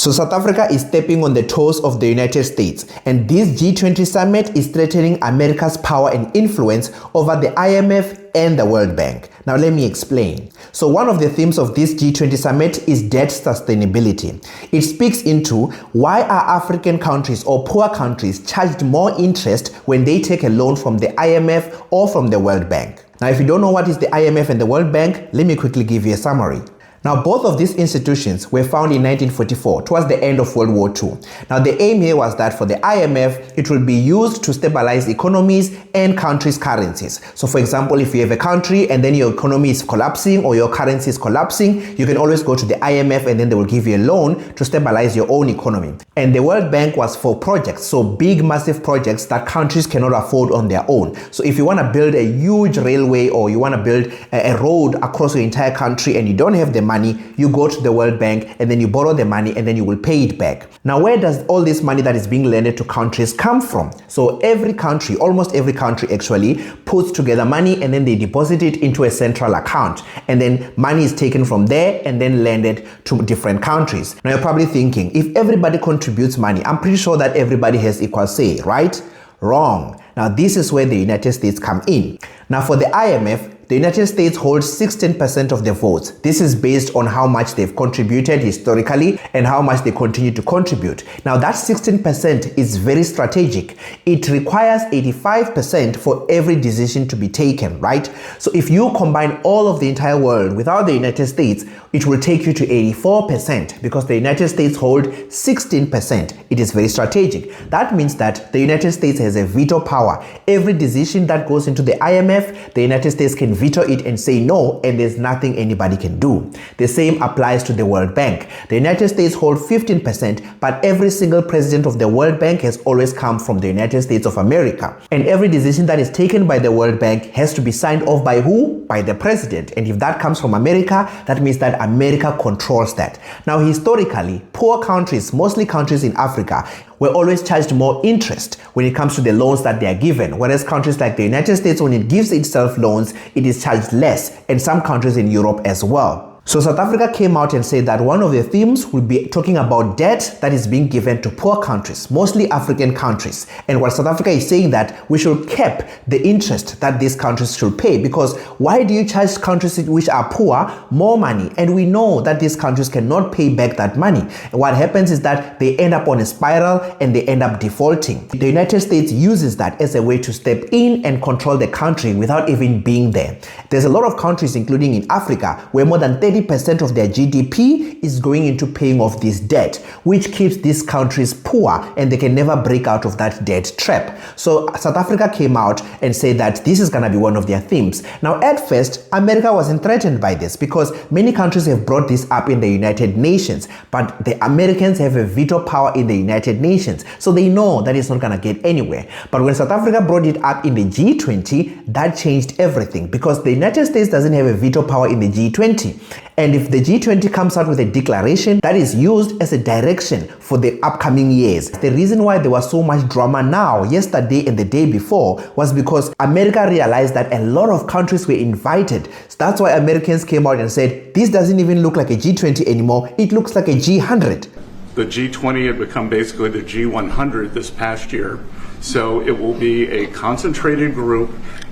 So South Africa is stepping on the toes of the United States, and this G20 summit is threatening America's power and influence over the IMF and the World Bank. Now let me explain. So one of the themes of this G20 summit is debt sustainability. It speaks into why are African countries or poor countries charged more interest when they take a loan from the IMF or from the World Bank. Now if you don't know what is the IMF and the World Bank, let me quickly give you a summary. Now, both of these institutions were founded in 1944, towards the end of World War II. Now, the aim here was that for the IMF, it will be used to stabilize economies and countries' currencies. So, for example, if you have a country and then your economy is collapsing or your currency is collapsing, you can always go to the IMF and then they will give you a loan to stabilize your own economy. And the World Bank was for projects, so big, massive projects that countries cannot afford on their own. So, if you want to build a huge railway or you want to build a road across your entire country and you don't have the money, you go to the World Bank and then you borrow the money and then you will pay it back. Now, where does all this money that is being lended to countries come from? So every country, almost every country actually, puts together money and then they deposit it into a central account, and then money is taken from there and then lended to different countries. Now you're probably thinking, if everybody contributes money, I'm pretty sure that everybody has equal say, right? Wrong. Now this is where the United States come in. Now for the IMF, the United States holds 16% of the votes. This is based on how much they've contributed historically and how much they continue to contribute. Now that 16% is very strategic. It requires 85% for every decision to be taken, right? So if you combine all of the entire world without the United States, it will take you to 84% because the United States hold 16%. It is very strategic. That means that the United States has a veto power. Every decision that goes into the IMF, the United States can veto it and say no, and there's nothing anybody can do. The same applies to the World Bank. The United States hold 15%, but every single president of the World Bank has always come from the United States of America. And every decision that is taken by the World Bank has to be signed off by who? By the president. And if that comes from America, that means that America controls that. Now, historically, poor countries, mostly countries in Africa, were always charged more interest when it comes to the loans that they are given, whereas countries like the United States, when it gives itself loans, it is charged less, and some countries in Europe as well. So South Africa came out and said that one of the themes will be talking about debt that is being given to poor countries, mostly African countries. And what South Africa is saying that we should cap the interest that these countries should pay, because why do you charge countries which are poor more money? And we know that these countries cannot pay back that money. And what happens is that they end up on a spiral and they end up defaulting. The United States uses that as a way to step in and control the country without even being there. There's a lot of countries, including in Africa, where more than 30% of their GDP is going into paying off this debt, which keeps these countries poor and they can never break out of that debt trap. So South Africa came out and said that this is going to be one of their themes. Now, at first, America wasn't threatened by this because many countries have brought this up in the United Nations, but the Americans have a veto power in the United Nations, so they know that it's not going to get anywhere. But when South Africa brought it up in the G20, that changed everything because the United States doesn't have a veto power in the G20. And if the G20 comes out with a declaration that is used as a direction for the upcoming years, the reason why there was so much drama now, yesterday and the day before, was because America realized that a lot of countries were invited. So that's why Americans came out and said, this doesn't even look like a G20 anymore, it looks like a G100. The G20 had become basically the G100 this past year. So it will be a concentrated group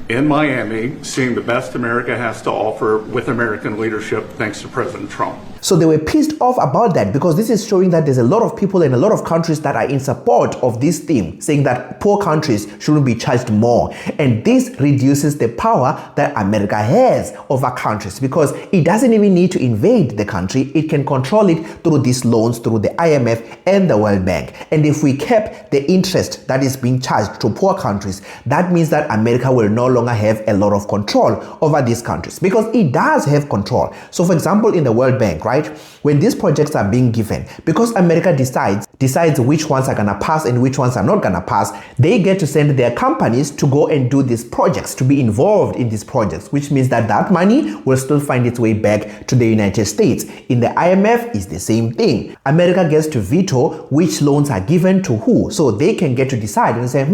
in Miami, seeing the best America has to offer with American leadership, thanks to President Trump. So they were pissed off about that because this is showing that there's a lot of people in a lot of countries that are in support of this theme, saying that poor countries shouldn't be charged more. And this reduces the power that America has over countries because it doesn't even need to invade the country. It can control it through these loans, through the IMF and the World Bank. And if we kept the interest that is being charged to poor countries, that means that America will no longer have a lot of control over these countries because it does have control. So for example, in the World Bank, right, when these projects are being given, because America decides which ones are going to pass and which ones are not going to pass, they get to send their companies to go and do these projects, to be involved in these projects, which means that that money will still find its way back to the United States. In the IMF, it's the same thing. America gets to veto which loans are given to who, so they can get to decide and say,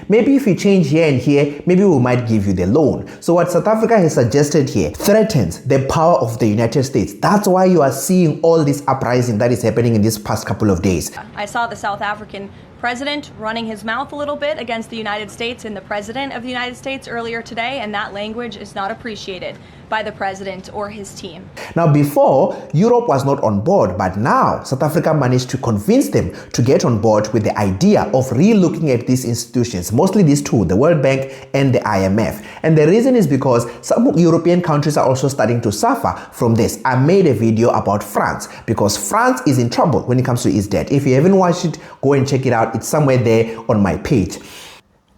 maybe if you change here and here, maybe we might give you the loan. So what South Africa has suggested here threatens the power of the United States. That's why you are are seeing all this uprising that is happening in these past couple of days. I saw the South African president running his mouth a little bit against the United States and the president of the United States earlier today, and that language is not appreciated by the president or his team. Now, before, Europe was not on board, but now South Africa managed to convince them to get on board with the idea of re-looking at these institutions, mostly these two, the World Bank and the IMF. And the reason is because some European countries are also starting to suffer from this. I made a video about France because France is in trouble when it comes to its debt. If you haven't watched it, go and check it out. It's somewhere there on my page.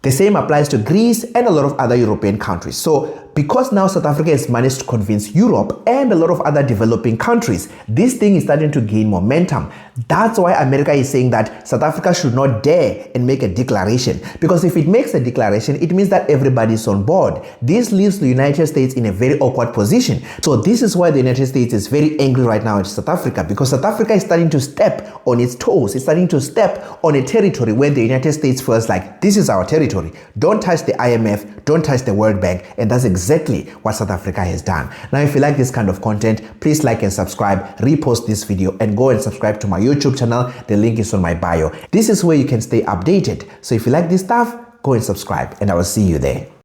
The same applies to Greece and a lot of other European countries. So because now South Africa has managed to convince Europe and a lot of other developing countries, this thing is starting to gain momentum. That's why America is saying that South Africa should not dare and make a declaration. Because if it makes a declaration, it means that everybody is on board. This leaves the United States in a very awkward position. So this is why the United States is very angry right now at South Africa, because South Africa is starting to step on its toes. It's starting to step on a territory where the United States feels like this is our territory. Don't touch the IMF, don't touch the World Bank, and that's exactly what South Africa has done. Now, if you like this kind of content, please like and subscribe, repost this video, and go and subscribe to my YouTube channel. The link is on my bio. This is where you can stay updated. So if you like this stuff, go and subscribe, and I will see you there.